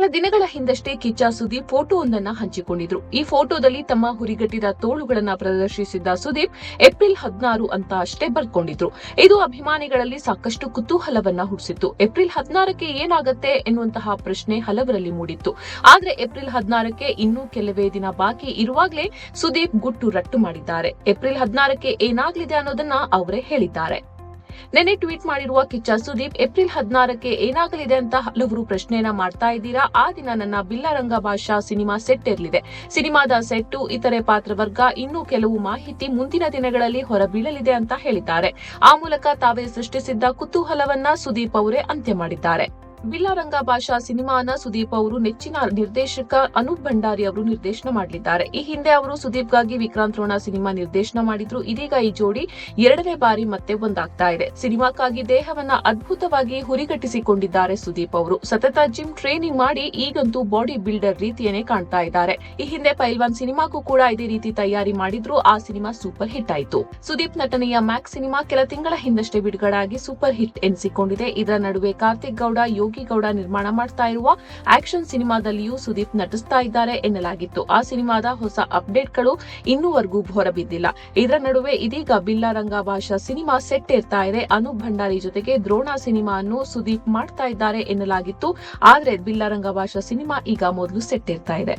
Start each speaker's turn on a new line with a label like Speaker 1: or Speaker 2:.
Speaker 1: ಕೆಲ ದಿನಗಳ ಹಿಂದಷ್ಟೇ ಕಿಚ್ಚ ಸುದೀಪ್ ಫೋಟೋವೊಂದನ್ನ ಹಂಚಿಕೊಂಡಿದ್ರು. ಈ ಫೋಟೋದಲ್ಲಿ ತಮ್ಮ ಹುರಿಗಟ್ಟಿದ ತೋಳುಗಳನ್ನ ಪ್ರದರ್ಶಿಸಿದ್ದ ಸುದೀಪ್ ಏಪ್ರಿಲ್ 16 ಅಂತ ಅಷ್ಟೇ ಬರ್ಕೊಂಡಿದ್ರು. ಇದು ಅಭಿಮಾನಿಗಳಲ್ಲಿ ಸಾಕಷ್ಟು ಕುತೂಹಲವನ್ನ ಹುಟ್ಟಿಸಿತ್ತು. ಏಪ್ರಿಲ್ 16ಕ್ಕೆ ಏನಾಗುತ್ತೆ ಎನ್ನುವಂತಹ ಪ್ರಶ್ನೆ ಹಲವರಲ್ಲಿ ಮೂಡಿತ್ತು. ಆದ್ರೆ ಏಪ್ರಿಲ್ 16ಕ್ಕೆ ಇನ್ನೂ ಕೆಲವೇ ದಿನ ಬಾಕಿ ಇರುವಾಗಲೇ ಸುದೀಪ್ ಗುಟ್ಟು ರಟ್ಟು ಮಾಡಿದ್ದಾರೆ. ಏಪ್ರಿಲ್ 16ಕ್ಕೆ ಏನಾಗಲಿದೆ ಅನ್ನೋದನ್ನ ಅವರೇ ಹೇಳಿದ್ದಾರೆ. ನೆನ್ನೆ ಟ್ವೀಟ್ ಮಾಡಿರುವ ಕಿಚ್ಚ ಸುದೀಪ್, ಏಪ್ರಿಲ್ 16ಕ್ಕೆ ಏನಾಗಲಿದೆ ಅಂತ ಹಲವರು ಪ್ರಶ್ನೆಯನ್ನ ಮಾಡ್ತಾ ಇದ್ದೀರಾ. ಆ ದಿನ ನನ್ನ ಬಿಲ್ಲರಂಗ ಭಾಷಾ ಸಿನಿಮಾ ಸೆಟ್ ಇರಲಿದೆ. ಸಿನಿಮಾದ ಸೆಟ್ಟು, ಇತರೆ ಪಾತ್ರವರ್ಗ, ಇನ್ನೂ ಕೆಲವು ಮಾಹಿತಿ ಮುಂದಿನ ದಿನಗಳಲ್ಲಿ ಹೊರಬೀಳಲಿದೆ ಅಂತ ಹೇಳಿದ್ದಾರೆ. ಆ ಮೂಲಕ ತಾವೇ ಸೃಷ್ಟಿಸಿದ್ದ ಕುತೂಹಲವನ್ನ ಸುದೀಪ್ ಅವರೇ ಅಂತ್ಯ ಮಾಡಿದ್ದಾರೆ. ಬಿಲ್ಲರಂಗ ಭಾಷಾ ಸಿನಿಮಾನ ಸುದೀಪ್ ಅವರು ನೆಚ್ಚಿನ ನಿರ್ದೇಶಕ ಅನೂಪ್ ಭಂಡಾರಿ ಅವರು ನಿರ್ದೇಶನ ಮಾಡಲಿದ್ದಾರೆ. ಈ ಹಿಂದೆ ಅವರು ಸುದೀಪ್ಗಾಗಿ ವಿಕ್ರಾಂತ್ ರೋಣ ಸಿನಿಮಾ ನಿರ್ದೇಶನ ಮಾಡಿದ್ರು. ಇದೀಗ ಈ ಜೋಡಿ ಎರಡನೇ ಬಾರಿ ಮತ್ತೆ ಒಂದಾಗ್ತಾ ಇದೆ. ಸಿನಿಮಾಕ್ಕಾಗಿ ದೇಹವನ್ನ ಅದ್ಭುತವಾಗಿ ಹುರಿಗಟ್ಟಿಸಿಕೊಂಡಿದ್ದಾರೆ ಸುದೀಪ್ ಅವರು. ಸತತ ಜಿಮ್ ಟ್ರೈನಿಂಗ್ ಮಾಡಿ ಈಗಂತೂ ಬಾಡಿ ಬಿಲ್ಡರ್ ರೀತಿಯೇ ಕಾಣ್ತಾ ಇದ್ದಾರೆ. ಈ ಹಿಂದೆ ಪೈಲ್ವಾನ್ ಸಿನಿಮಾಗೂ ಕೂಡ ಇದೇ ರೀತಿ ತಯಾರಿ ಮಾಡಿದ್ರು. ಆ ಸಿನಿಮಾ ಸೂಪರ್ ಹಿಟ್ ಆಯಿತು. ಸುದೀಪ್ ನಟನೆಯ ಮ್ಯಾಕ್ಸ್ ಸಿನಿಮಾ ಕೆಲ ತಿಂಗಳ ಹಿಂದಷ್ಟೇ ಬಿಡುಗಡೆ ಆಗಿ ಸೂಪರ್ ಹಿಟ್ ಎನಿಸಿಕೊಂಡಿದೆ. ಇದರ ನಡುವೆ ಕಾರ್ತಿಕ್ ಗೌಡ, ಯೋಗಿ ಗೌಡ ನಿರ್ಮಾಣ ಮಾಡ್ತಾ ಇರುವ ಆಕ್ಷನ್ ಸಿನಿಮಾದಲ್ಲಿಯೂ ಸುದೀಪ್ ನಟಿಸ್ತಾ ಇದ್ದಾರೆ ಎನ್ನಲಾಗಿತ್ತು. ಆ ಸಿನಿಮಾದ ಹೊಸ ಅಪ್ಡೇಟ್ಗಳು ಇನ್ನೂವರೆಗೂ ಹೊರಬಿದ್ದಿಲ್ಲ. ಇದರ ನಡುವೆ ಇದೀಗ ಬಿಲ್ಲರಂಗ ಭಾಷಾ ಸಿನಿಮಾ ಸೆಟ್ ಇರ್ತಾ ಇದೆ. ಅನೂಪ್ ಭಂಡಾರಿ ಜೊತೆಗೆ ದ್ರೋಣ ಸಿನಿಮಾವನ್ನು ಸುದೀಪ್ ಮಾಡ್ತಾ ಇದ್ದಾರೆ ಎನ್ನಲಾಗಿತ್ತು. ಆದ್ರೆ ಬಿಲ್ಲರಂಗ ಭಾಷಾ ಸಿನಿಮಾ ಈಗ ಮೊದಲು ಸೆಟ್ ಇರ್ತಾ ಇದೆ.